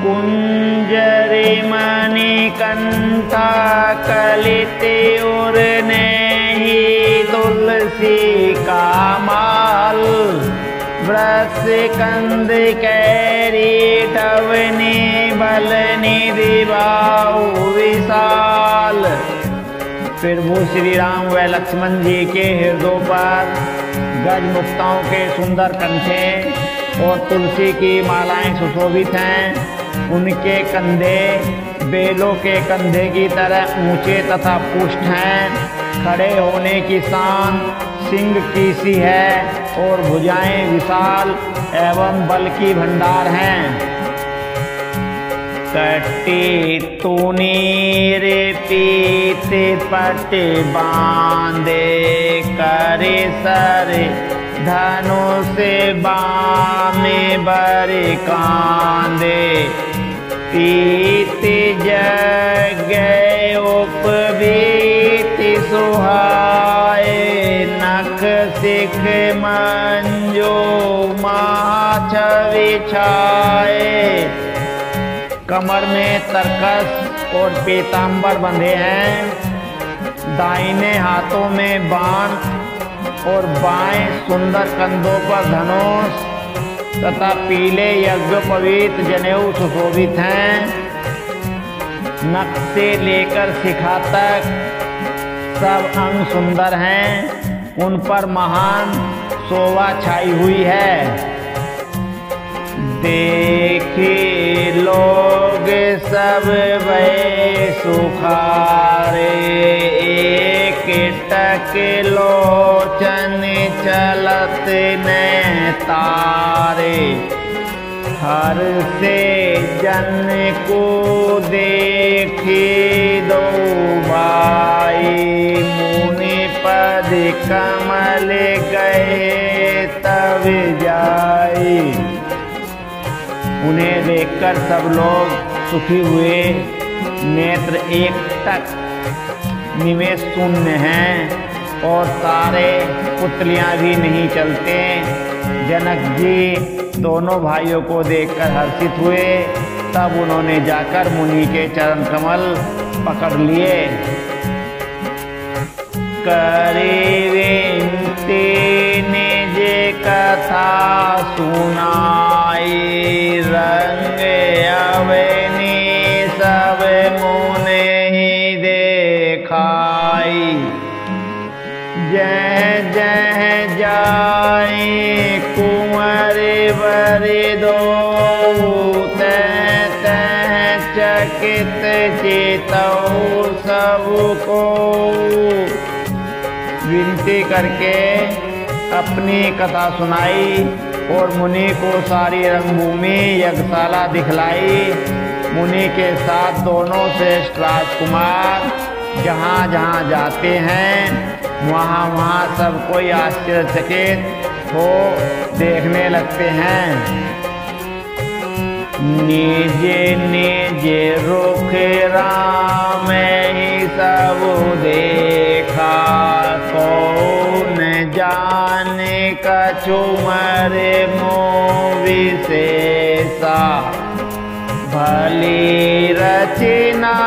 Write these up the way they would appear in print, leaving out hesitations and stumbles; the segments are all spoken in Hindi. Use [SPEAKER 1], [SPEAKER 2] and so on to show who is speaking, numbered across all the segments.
[SPEAKER 1] कुंजरे मणिकंठा कलिते और नहीं तुलसी का माल, वृष कंद कैरी टवनी बलनी दिवाऊ विशाल। फिर वो श्री राम व लक्ष्मण जी के हृदयों पर गजमुक्ताओं के सुंदर कंठे और तुलसी की मालाएं सुशोभित हैं। उनके कंधे बेलों के कंधे की तरह ऊंचे तथा पुष्ट हैं। खड़े होने की शान सिंह की सी है और भुजाएं विशाल एवं बल की भंडार हैं। कटी तूनी रे पीते पट बांधे, करे सरे धनुष बामे बरे कांदे। पीति जगै उपवीति सुहाए, नख सिख मंजो माछवि छाए। कमर में तरकस और पीतांबर बंधे हैं। दाहिने हाथों में बाण और बाएं सुंदर कंधों पर धनुष तथा पीले यज्ञोपवीत जनेऊ सुशोभित हैं। नख से लेकर शिखा तक सब अंग सुंदर हैं। उन पर महान शोभा छाई हुई है। देखे लोग सब भय सुखारे, एक टक लोचन चलत न तारे। हर से जन को देखी दो भाई, मुनि पद कमल गए तब जाई। उन्हें देखकर सब लोग सुखी हुए। नेत्र एक टक निमेष शून्य हैं और सारे पुतलियां भी नहीं चलते। जनक जी दोनों भाइयों को देखकर हर्षित हुए। तब उन्होंने जाकर मुनि के चरण कमल पकड़ लिए। करे विनती निज कथा सुनाई, रंग अवनी सब मुने ही देखाई। जय जय जाए कुंवर वर दो, तह तह चकित चेतौ सबको। विनती करके अपनी कथा सुनाई और मुनि को सारी रंगभूमि यज्ञशाला दिखलाई। मुनि के साथ दोनों श्रेष्ठ राजकुमार जहाँ जहाँ जाते हैं वहाँ वहाँ सब कोई आश्चर्यचकित हो देखने लगते हैं। निज निज रुख राम ही सब देखा, कौन जाने कछु मरे मोह विशेषा। भली रचना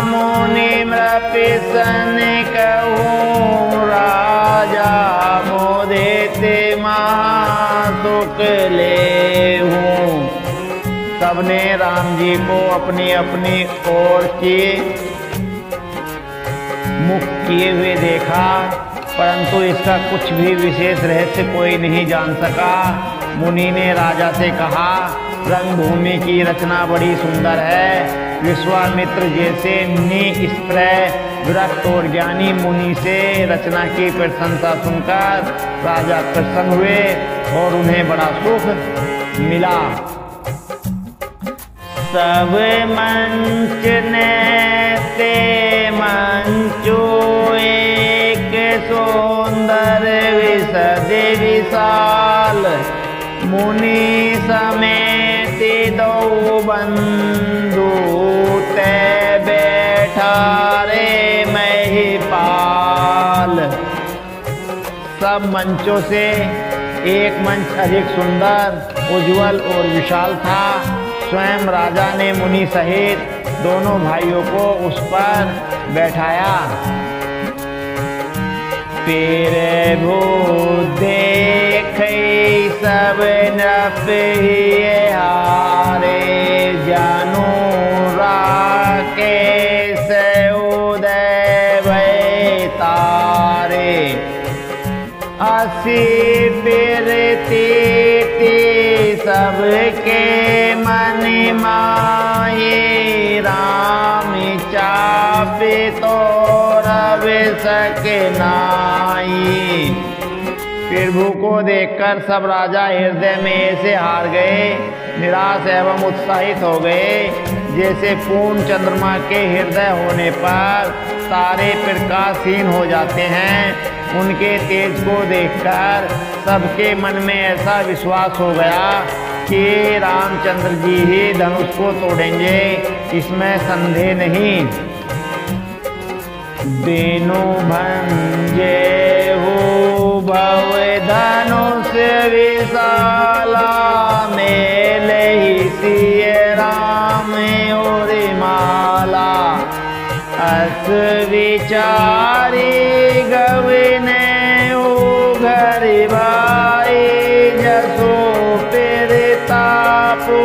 [SPEAKER 1] मुनि मृपिसन कहूँ, राजा मोदेते महासुख लेहूँ। सबने राम जी को अपनी अपनी ओर की मुख किए हुए देखा, परंतु इसका कुछ भी विशेष रहस्य कोई नहीं जान सका। मुनि ने राजा से कहा, रंगभूमि की रचना बड़ी सुंदर है। विश्वामित्र जैसे निष्प्रय विरक्त और ज्ञानी मुनि से रचना की प्रशंसा सुनकर राजा प्रसन्न हुए और उन्हें बड़ा सुख मिला। सब मंच नेते मंचो एक सुंदर विशद विशाल, मुनि समेत दो बंधु तै बैठा रे महिपाल। सब मंचों से एक मंच अधिक सुंदर, उज्जवल और विशाल था। स्वयं राजा ने मुनि सहित दोनों भाइयों को उस पर बैठाया। फिर भूत देखे सब नृप हारे, जानु राकेश उदय भय तारे। असी फिरती सबके मन माये, राम चापे तो रव सके नाई। प्रभु को देखकर सब राजा हृदय में ऐसे हार गए, निराश एवं उत्साहित हो गए, जैसे पूर्ण चंद्रमा के हृदय होने पर तारे प्रकाशहीन हो जाते हैं। उनके तेज को देखकर सबके मन में ऐसा विश्वास हो गया कि रामचंद्र जी ही धनुष को तोड़ेंगे, इसमें संदेह नहीं। बेनु भंजे हो भव धनुष विशाला, मेले ही सिय राम और माला। अस विचारी गवने घर भाई, जसो तापो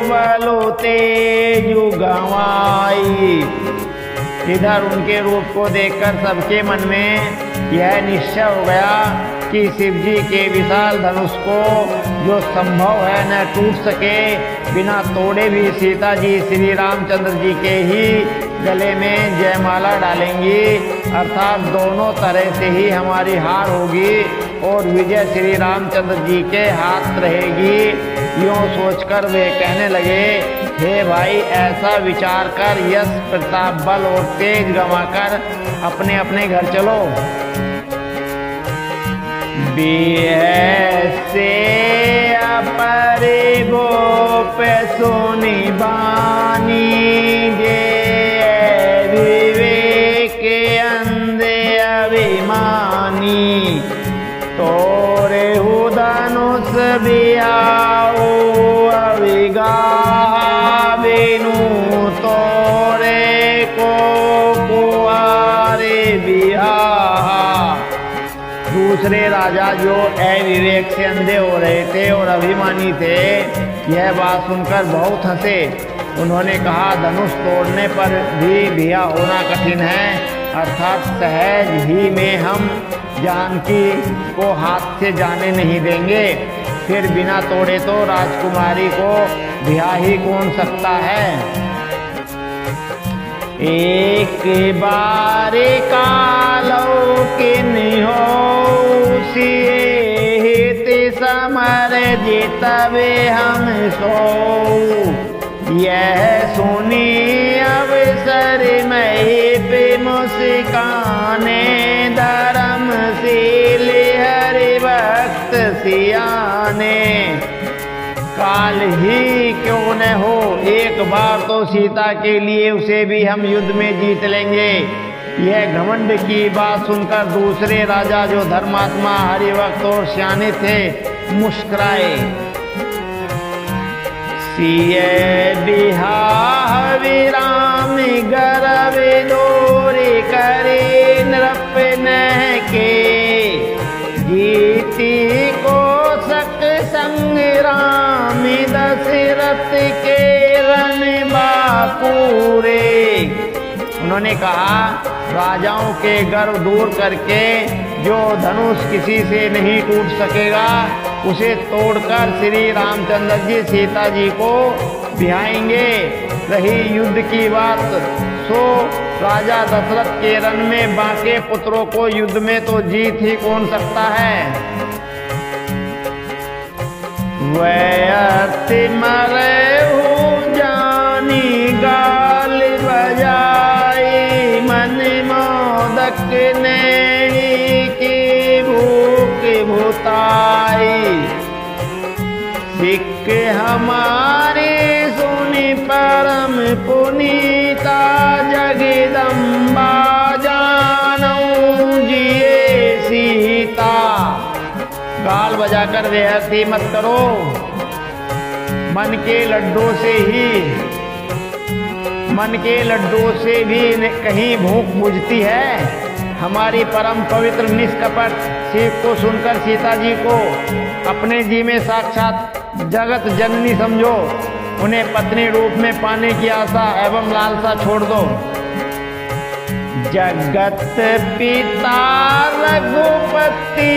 [SPEAKER 1] बलो तेजु गवाई। इधर उनके रूप को देखकर सबके मन में यह निश्चय हो गया कि शिव जी के विशाल धनुष को जो संभव है न टूट सके, बिना तोड़े भी सीता जी श्री रामचंद्र जी के ही गले में जयमाला डालेंगी, अर्थात दोनों तरह से ही हमारी हार होगी और विजय श्री रामचंद्र जी के हाथ रहेगी। यूँ सोचकर वे कहने लगे, हे भाई, ऐसा विचार कर यश प्रताप बल और तेज गंवाकर अपने अपने घर चलो। से अपरे गोप सोनी बानी, गे विवेक अंधे अभिमानी। तोरे धनुष बिहाओ अविगा, बेनु तोरे को कुआरे बिहा। दूसरे राजा जो अविवेक से अंधे हो रहे थे और अभिमानी थे, यह बात सुनकर बहुत हंसे। उन्होंने कहा, धनुष तोड़ने पर भी बिहा होना कठिन है, अर्थात सहज ही में हम जानकी को हाथ से जाने नहीं देंगे। फिर बिना तोड़े तो राजकुमारी को बिहा ही कौन सकता है। एक बार कालो किन हो हित समर जितवे हम सो। यह सुनी अवसर में पे मुस्काने, धर्मशील हरि भक्त सियाने। काल ही क्यों न हो, एक बार तो सीता के लिए उसे भी हम युद्ध में जीत लेंगे। यह घमंड की बात सुनकर दूसरे राजा जो धर्मात्मा हरिभक्त और सियाने थे, मुस्कुराए। सिय बिहा विराम गर्व दोरे करे, नृप नह के जीती को सक संग्राम, दशरथ के रण बापूरे। उन्होंने कहा, राजाओं के गर्व दूर करके जो धनुष किसी से नहीं टूट सकेगा, उसे तोड़कर श्री रामचंद्र जी सीता जी को बिहाएंगे। रही युद्ध की बात, सो राजा दशरथ के रण में बाके पुत्रों को युद्ध में तो जीत ही कौन सकता है। व्यर्थ मरे हो जानी गाल बजाई, मन मोदक नैनी की भूख भुताई। सिख हमारे सुनि परम पुनीता, जगदम्बा जानऊ जिए सीता। गाल ताल बजाकर बेहसी मत करो। मन के लड्डू से भी कहीं भूख बुझती है। हमारी परम पवित्र निष्कपट सीख को सुनकर सीता जी को अपने जी में साक्षात जगत जननी समझो। उन्हें पत्नी रूप में पाने की आशा एवं लालसा छोड़ दो। जगत पिता रघुपति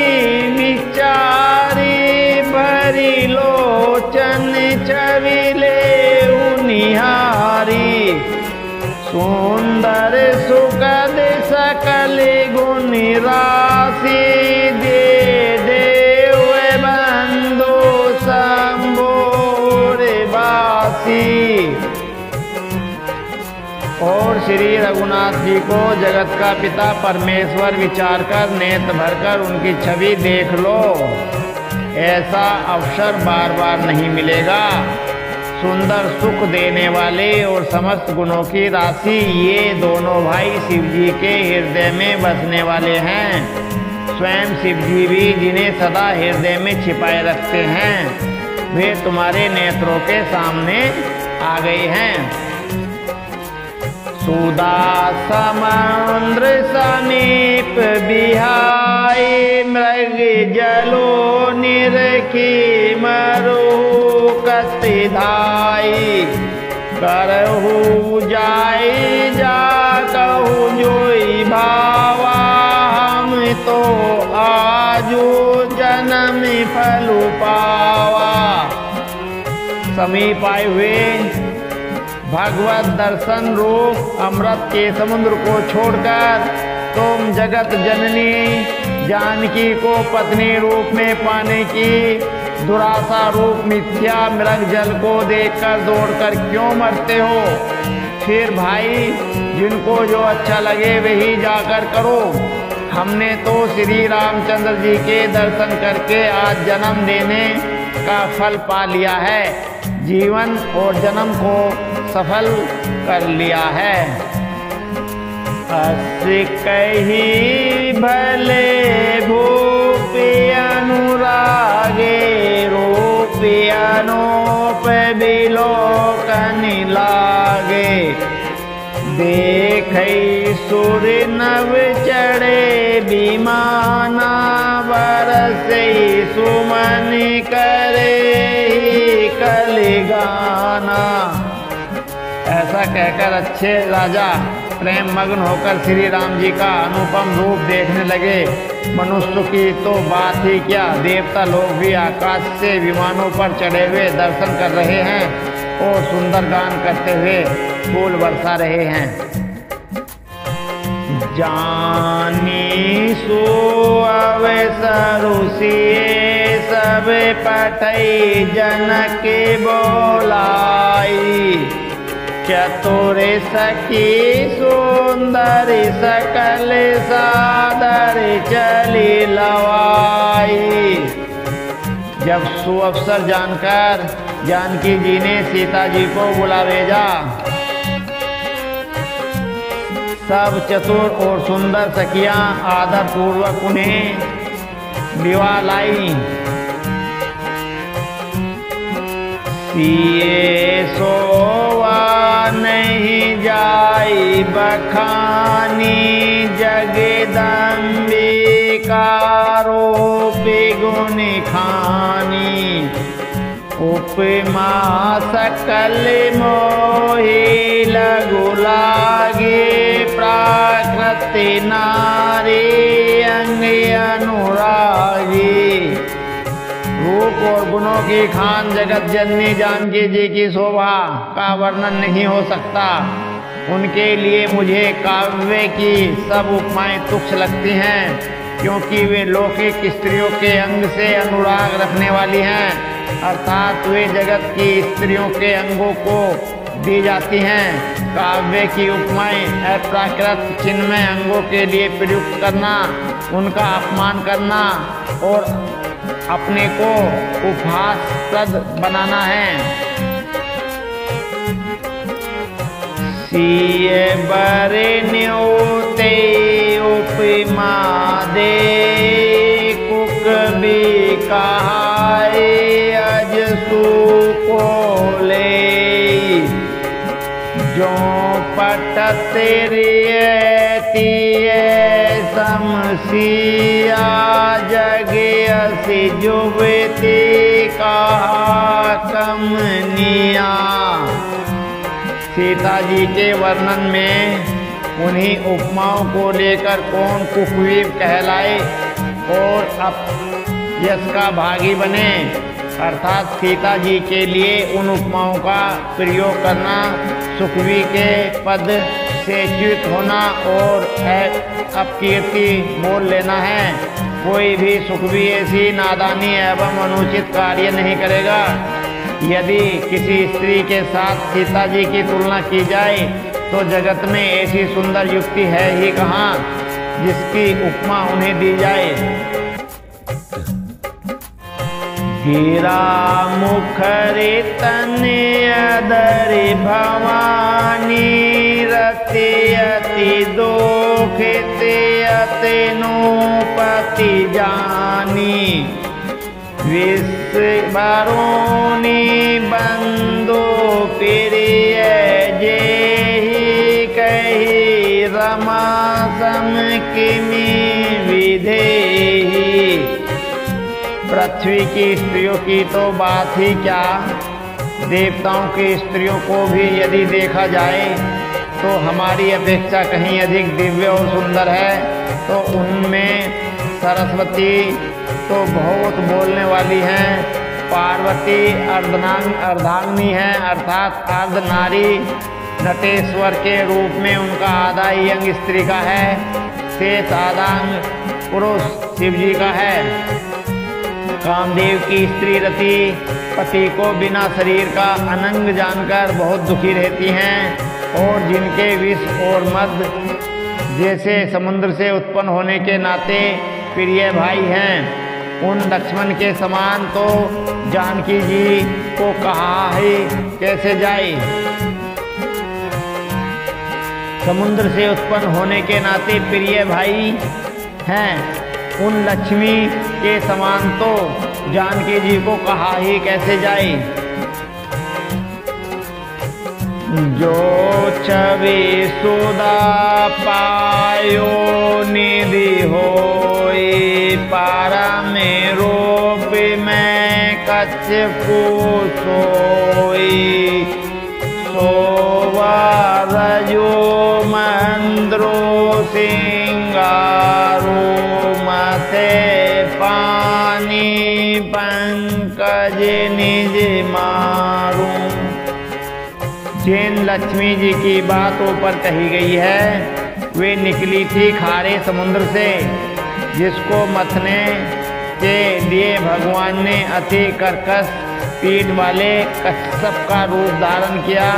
[SPEAKER 1] विचारी भरी लोचन छविले निहारी। सुंदर सुखद सकल गुण राशि दे देव बंधु शंभोर बासी। और श्री रघुनाथ जी को जगत का पिता परमेश्वर विचार कर नेत्र भरकर उनकी छवि देख लो। ऐसा अवसर बार बार नहीं मिलेगा। सुंदर सुख देने वाले और समस्त गुणों की राशि ये दोनों भाई शिव जी के हृदय में बसने वाले हैं। स्वयं शिव जी भी जिन्हें सदा हृदय में छिपाए रखते हैं, वे तुम्हारे नेत्रों के सामने आ गए हैं। सुदा समुद्र समीप बिहाई मृग जलो निरखी मरु कति धाई। करहु जाई जा कहु जोई भावा हम तो आजू जन्म फल पावा। समीप आए हुए भगवत दर्शन रूप अमृत के समुद्र को छोड़कर तुम जगत जननी जानकी को पत्नी रूप में पाने की दुराशा रूप मिथ्या मृग जल को देखकर दौड़कर क्यों मरते हो? फिर भाई जिनको जो अच्छा लगे वही जाकर करो। हमने तो श्री रामचंद्र जी के दर्शन करके आज जन्म देने का फल पा लिया है। जीवन और जन्म को सफल कर लिया है। अस कही भले भूपि अनुरागे रूपि अनूप बिलोकन लागे। देखई सुर नव चढ़े विमाना बरसे सुमन करे कलिगाना। ऐसा कहकर अच्छे राजा प्रेम मग्न होकर श्री राम जी का अनुपम रूप देखने लगे। मनुष्य की तो बात ही क्या, देवता लोग भी आकाश से विमानों पर चढ़े हुए दर्शन कर रहे हैं और सुंदर गान करते हुए फूल बरसा रहे हैं। जानी सो अवसरु सिए सब पठई जनक बोलाई। चतुर सखी सुंदर सकल सादर चली लवाई। जब सुअवसर जानकर जानकी जी ने सीता जी को बुला भेजा, सब चतुर और सुंदर सखियां आदर पूर्वक उन्हें विवाह लाई। सिए सोवा नहीं जाई बखानी जगदम्बिका रूपी गुण खानी। उपमा सकल मोहि लघु लागे प्राकृति नारी अंग अनुरागी। रूप और गुणों की खान जगत जननी जानकी जी की शोभा का वर्णन नहीं हो सकता। उनके लिए मुझे काव्य की सब उपमाएं तुच्छ लगती हैं, क्योंकि वे लौकिक स्त्रियों के अंग से अनुराग रखने वाली हैं, अर्थात वे जगत की स्त्रियों के अंगों को दी जाती हैं। काव्य की उपमाएं अप्राकृत चिन्मय अंगों के लिए प्रयुक्त करना, उनका अपमान करना और अपने को उपहासप्रद बनाना है। सिए बरे न्योते उपमा दे कुक भी कहाए अजसू को ले, जो पटत रियतिए समसिया जगे असि जुबती कहा कमनिया। सीता जी के वर्णन में उन्हीं उपमाओं को लेकर कौन कुकवीर कहलाए और अब यश का भागी बने, अर्थात सीता जी के लिए उन उपमाओं का प्रयोग करना सुखवी के पद से च्युत होना और अपकीर्ति मोल लेना है। कोई भी सुखवी ऐसी नादानी एवं अनुचित कार्य नहीं करेगा। यदि किसी स्त्री के साथ सीता जी की तुलना की जाए तो जगत में ऐसी सुंदर युक्ति है ही कहाँ जिसकी उपमा उन्हें दी जाए। गिरा मुखरे तने अदरि भवानी, रति अति दोखते अतेनो पति जानी। विश्व बारोनी बंदो प्रिय जेहि कही, रमा सम किमि विधेहि। पृथ्वी की स्त्रियों की तो बात ही क्या, देवताओं की स्त्रियों को भी यदि देखा जाए तो हमारी अपेक्षा कहीं अधिक दिव्य और सुंदर है। तो उनमें सरस्वती तो बहुत बोलने वाली हैं, पार्वती अर्धांगिनी है अर्थात अर्ध नारी, नटेश्वर के रूप में उनका आधा ही अंग स्त्री का है, शेष आधा अंग पुरुष शिव जी का है। कामदेव की स्त्री रति पति को बिना शरीर का अनंग जानकर बहुत दुखी रहती हैं और जिनके विष और मद जैसे समुद्र से उत्पन्न होने के नाते प्रिय भाई हैं, उन लक्ष्मण के समान तो जानकी जी को कहा ही कैसे जाए। समुद्र से उत्पन्न होने के नाते प्रिय भाई हैं, उन लक्ष्मी के समान तो जानकी जी को कहा ही कैसे जाए। जो छवि सुदा पायो निधि होई, पारा में रोप में कच्छपु सोई। सोवा रजो मंद्रो सिंगारो, मथे पानी पंकज निज मारू। जिन लक्ष्मी जी की बात ऊपर कही गई है वे निकली थी खारे समुद्र से, जिसको मथने के लिए भगवान ने अति कर्कश पीठ वाले कच्छप का रूप धारण किया,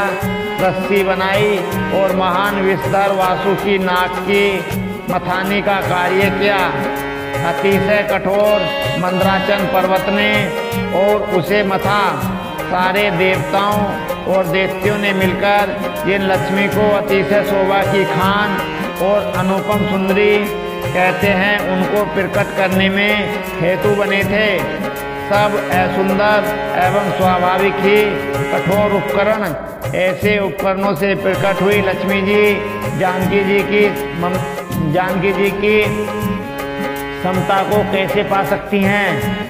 [SPEAKER 1] रस्सी बनाई और महान विस्तार वासु की नाक की मथानी का कार्य किया। अतिशय कठोर मंदराचल पर्वत ने और उसे मथा। सारे देवताओं और दैत्यों ने मिलकर जिन लक्ष्मी को अतिशय शोभा की खान और अनुपम सुंदरी कहते हैं उनको प्रकट करने में हेतु बने थे। सब असुंदर एवं स्वाभाविक ही कठोर उपकरण, ऐसे उपकरणों से प्रकट हुई लक्ष्मी जी जानकी जी की समता को कैसे पा सकती हैं।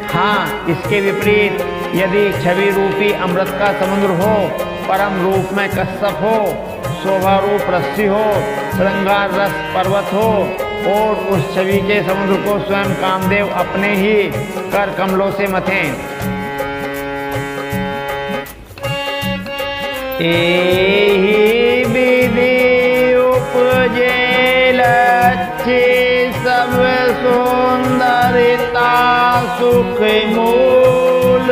[SPEAKER 1] हाँ, इसके विपरीत यदि छवि रूपी अमृत का समुद्र हो, परम रूप में कश्यप हो, शोभा रूप रस्सी हो, श्रृंगार रस पर्वत हो और उस छवि के समुद्र को स्वयं कामदेव अपने ही कर कमलों से मथें। एहि विधि उपजे लक्ष्य सब सुंदरता सुख मूल,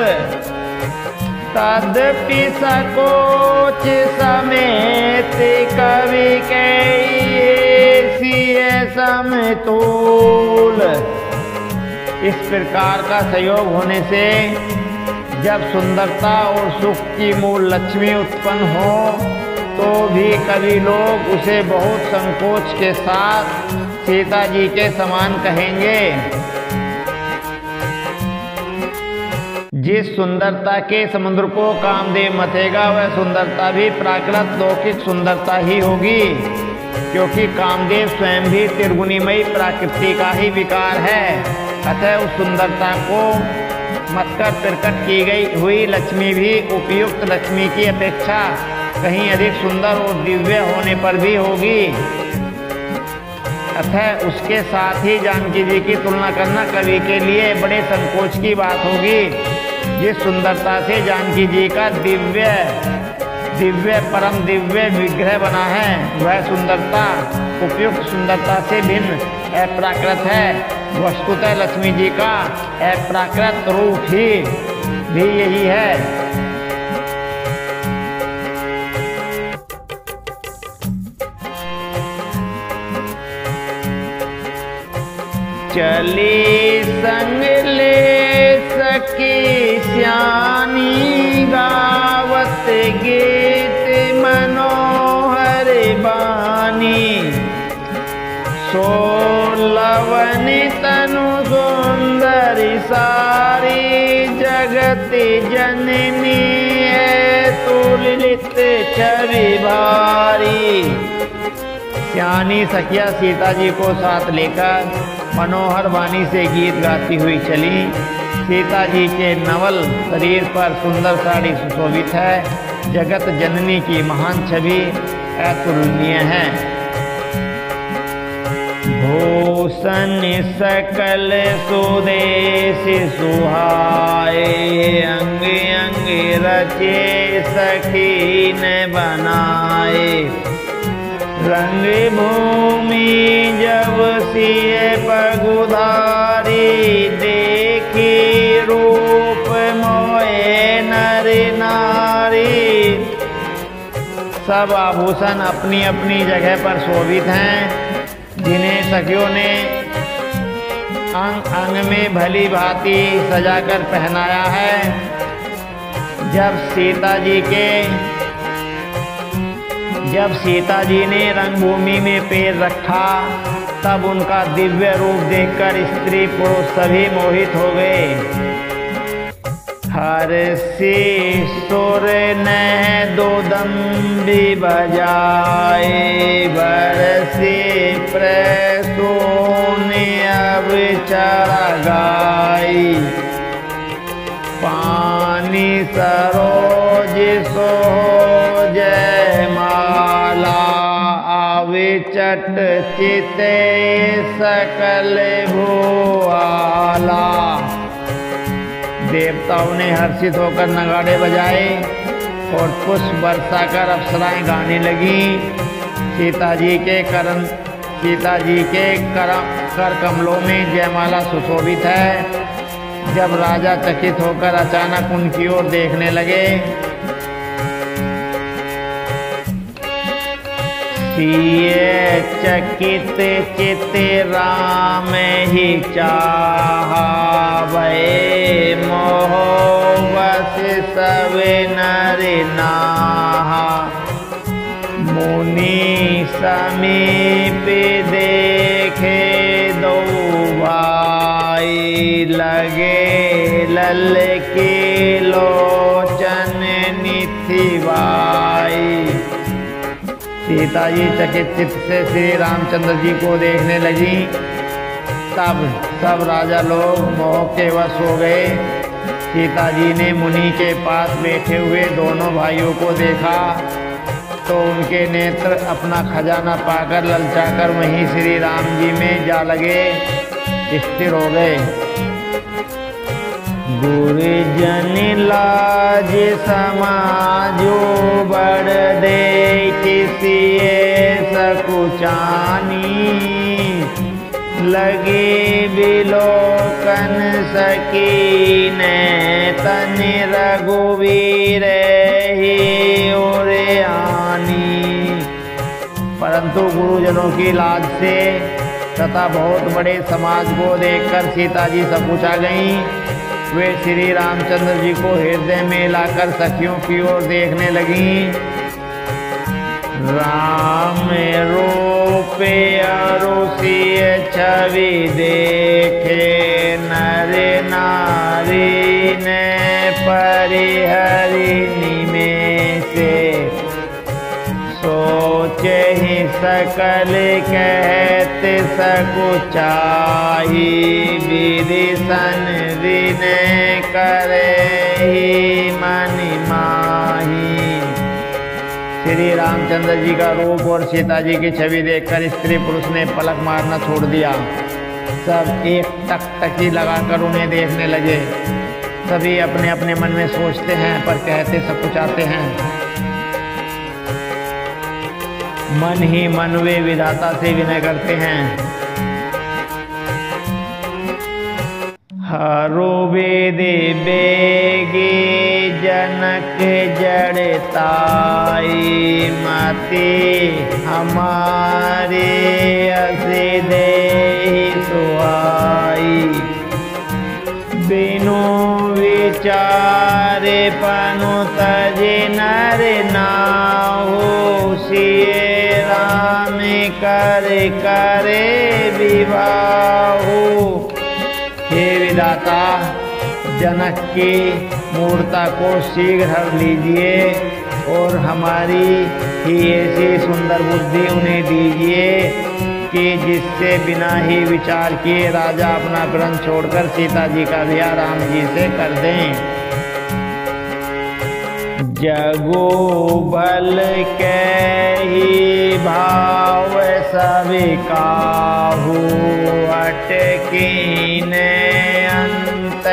[SPEAKER 1] तदपि सकोच समेत कवि के समतोल। इस प्रकार का संयोग होने से जब सुंदरता और सुख की मूल लक्ष्मी उत्पन्न हो तो भी कवि लोग उसे बहुत संकोच के साथ सीता जी के समान कहेंगे। जिस सुंदरता के समुद्र को कामदेव मथेगा वह सुंदरता भी प्राकृत लौकिक सुंदरता ही होगी, क्योंकि कामदेव स्वयं भी त्रिगुणीमयी प्रकृति का ही विकार है। अतः उस सुंदरता को मतकर प्रकट की गई हुई लक्ष्मी भी उपयुक्त लक्ष्मी की अपेक्षा कहीं अधिक सुंदर और दिव्य होने पर भी होगी। अतः उसके साथ ही जानकी जी की तुलना करना कवि के लिए बड़े संकोच की बात होगी। जिस सुंदरता से जानकी जी का दिव्य परम दिव्य विग्रह बना है वह सुंदरता उपयुक्त सुंदरता से भिन्न अप्राकृत है। वस्तुतः लक्ष्मी जी का अप्राकृत रूप ही भी यही है। चली संग ले सकी श्यानी गावत गीत मनोहर बानी, सोलवन तनु सुंदरी सारी जगत जननी है तुलित छवि भारी। श्यानी सखिया सीता जी को साथ लेकर मनोहर वाणी से गीत गाती हुई चली। सीता जी के नवल शरीर पर सुंदर साड़ी सुशोभित है। जगत जननी की महान छवि अतुलनीय है। भूषण सकल सुदेश सुहाए, अंग अंग रचे सखी ने बनाए। रंग भूमि जब सिए पगुधारी, देखी रूप मोए नर नारी। सब आभूषण अपनी अपनी जगह पर शोभित हैं, जिन्हें सखियों ने अंग अंग में भली भांति सजाकर पहनाया है। जब सीता जी ने रंगभूमि में पैर रखा तब उनका दिव्य रूप देखकर स्त्री पुरुष सभी मोहित हो गए। हर्षि सुर ने दो दंभी बजाए, बरसे प्रसून अब चढ़ा गाई। पानी सरोज सो जय माला, आवे चट चिते सकल भुआला। देवताओं ने हर्षित होकर नगाड़े बजाए और पुष्प बरसा कर अप्सराएं गाने लगी। सीता जी के कर कमलों में जयमाला सुशोभित है। जब राजा चकित होकर अचानक उनकी ओर देखने लगे, सिए चकित चित राम ही चाहा, भय मोह बस सब नर नाहा। मुनि समीप देखे दो भाई, लगे लल के लोचन निथिवाई। सीता जी चकित चित्त से श्री रामचंद्र जी को देखने लगी। तब सब राजा लोग मोह के वश हो गए। सीता जी ने मुनि के पास बैठे हुए दोनों भाइयों को देखा तो उनके नेत्र अपना खजाना पाकर ललचाकर वहीं श्री राम जी में जा लगे, स्थिर हो गए। गुरुजन लाज समाजो बड़ दे, किसिए सकुचानी। लगे बिलोकन सकीन तन रघुवीर ही ओरे आनी। परंतु गुरुजनों की लाज से तथा बहुत बड़े समाज को देखकर सीता जी सकुचा गईं। वे श्री रामचंद्र जी को हृदय में लाकर सखियों की ओर देखने लगीं। राम रूपे अरुषिय छवि देखे, नर नारी ने सकल कहते सकुचाई, विधि सन विनय करे ही मन माही। श्री रामचंद्र जी का रूप और सीता जी की छवि देखकर स्त्री पुरुष ने पलक मारना छोड़ दिया। सब एक टकटकी लगाकर उन्हें देखने लगे। सभी अपने अपने मन में सोचते हैं पर कहते सब कुछ आते हैं। मन ही मन वे विधाता से विनय करते हैं। हरो वेद बेगे जनक जड़ताई, मति हमारे असे देहि सुहाई। बिनु विचारे पनु तजे नर नाहु, सिए राम करे विवाहु। हे विधाता, जनक की मूर्ता को शीघ्र हर लीजिए और हमारी ही ऐसी सुंदर बुद्धि उन्हें दीजिए कि जिससे बिना ही विचार किए राजा अपना प्रण छोड़कर सीता जी का ब्याह राम जी से कर दें। जगो बल के ही भाव सभी काहू, अटकीन अंत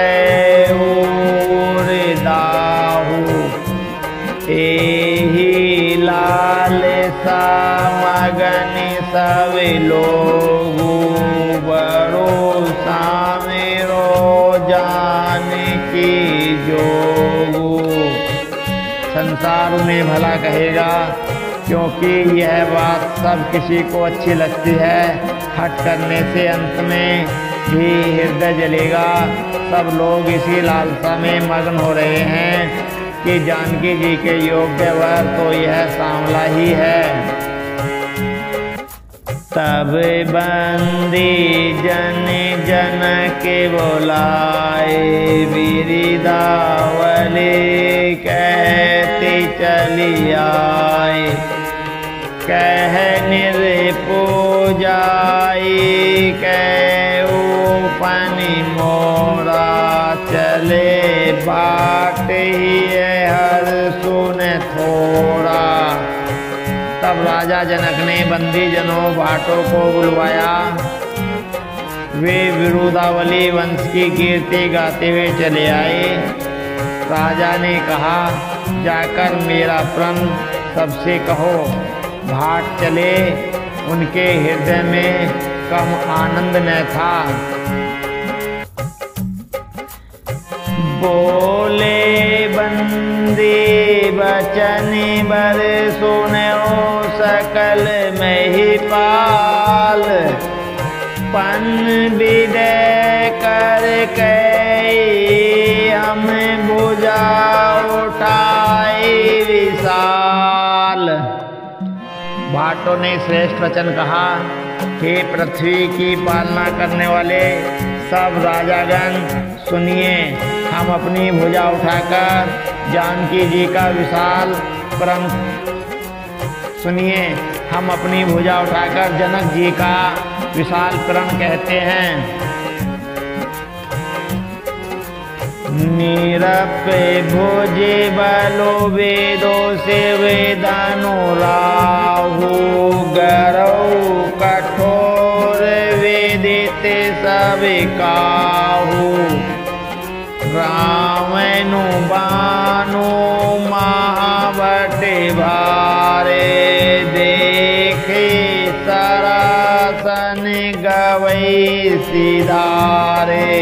[SPEAKER 1] दाहू। एही लाल सा मगन सब लोगू, भरोसा मेरो जान की जोगू। संसार उन्हें भला कहेगा क्योंकि यह बात सब किसी को अच्छी लगती है। हट करने से अंत में भी हृदय जलेगा। सब लोग इसी लालसा में मग्न हो रहे हैं कि जानकी जी के योग्य वर तो यह सांवला ही है। तब बंदी जन जन के बोलाए, बिरिदावली कहती चली आए। कह निर्पूजाई पनि मोरा, चले बाट ही हर सुन थोड़ा। तब राजा जनक ने बंदी जनों भाटों को बुलवाया। वे विरुदावली वंश की कीर्ति गाते हुए चले आए। राजा ने कहा, जाकर मेरा प्रण सबसे कहो। भाट चले। उनके हृदय में कम आनंद न था। बोले बंदी बचन बर सुनो, सकल महिपाल। पन विदय कर हम भुजा उठाए विशाल। भाटों ने श्रेष्ठ वचन कहा, हे पृथ्वी की पालना करने वाले सब राजागण सुनिए। हम अपनी भुजा उठाकर जानकी जी का विशाल प्रण सुनिए। हम अपनी भुजा उठाकर जनक जी का विशाल प्रण कहते हैं। नीरप भुजे बलो वेदो से वेदानु राहु, गरौ कठोर वेदित सब काहू। रावनु बानु महावट भारे, देखे सरासन गवई सिधारे।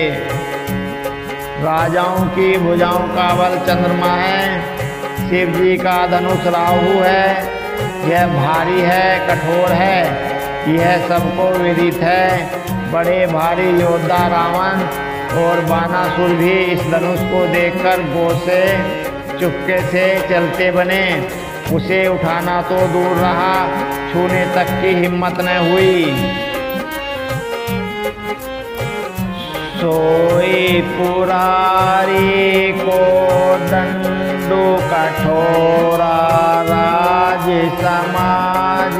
[SPEAKER 1] राजाओं की भुजाओं का बल चंद्रमा है। शिव जी का धनुष राहु है। यह भारी है, कठोर है, यह सबको विदित है। बड़े भारी योद्धा रावण और बानासुर भी इस धनुष को देखकर गो से चुपके से चलते बने। उसे उठाना तो दूर रहा, छूने तक की हिम्मत न हुई। सोई पुरारी को दंडो कठोरा, राज समाज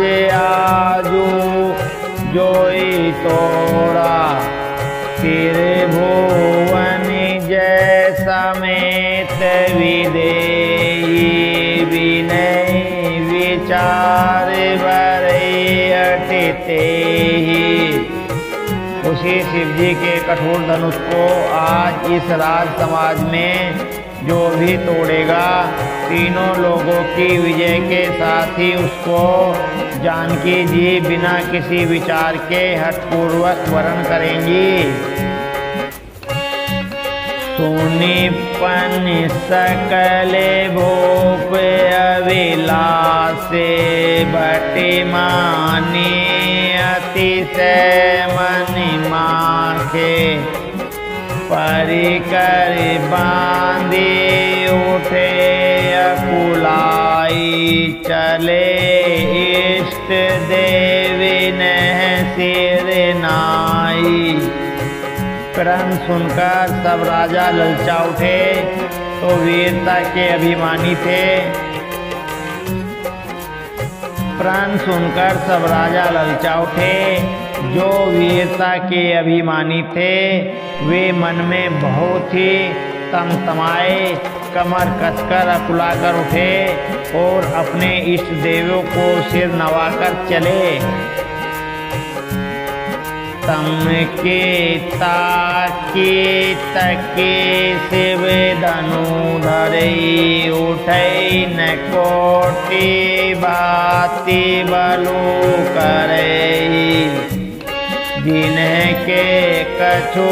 [SPEAKER 1] उसी शिव जी के कठोर धनुष को आज इस राज समाज में जो भी तोड़ेगा, तीनों लोगों की विजय के साथ ही उसको जानकी जी बिना किसी विचार के हठपूर्वक वरण करेंगी। सुनिपन सकले भूप अविलासे, भटि मानी अतिशय मनि माखे, परिकर बांधे उठे अकुलाई, चले इष्ट देवी नह सिर नाई। प्रण सुनकर सब राजा ललचा उठे, तो वीरता के अभिमानी थे। प्रण सुनकर सब राजा ललचा उठे, जो वीरता के अभिमानी थे वे मन में बहुत ही तमतमाए, कमर कसकर अकुलाकर उठे और अपने इष्ट देवों को सिर नवाकर चले। तम के ताके तके शिव धनु धरई, उठई न कोटि भांति बलु करई। जिनके कछु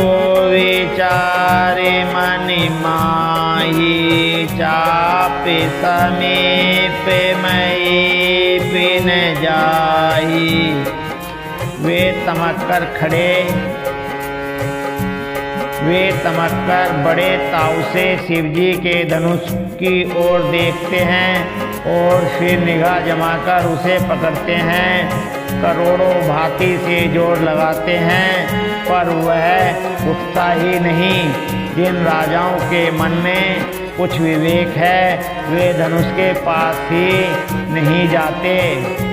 [SPEAKER 1] विचार मनि माही, चाप समीप मई बिन जाही। वे तमक्कर बड़े ताव से शिवजी के धनुष की ओर देखते हैं और फिर निगाह जमाकर उसे पकड़ते हैं। करोड़ों भांति से जोर लगाते हैं, पर वह उठता ही नहीं। जिन राजाओं के मन में कुछ विवेक है, वे धनुष के पास ही नहीं जाते।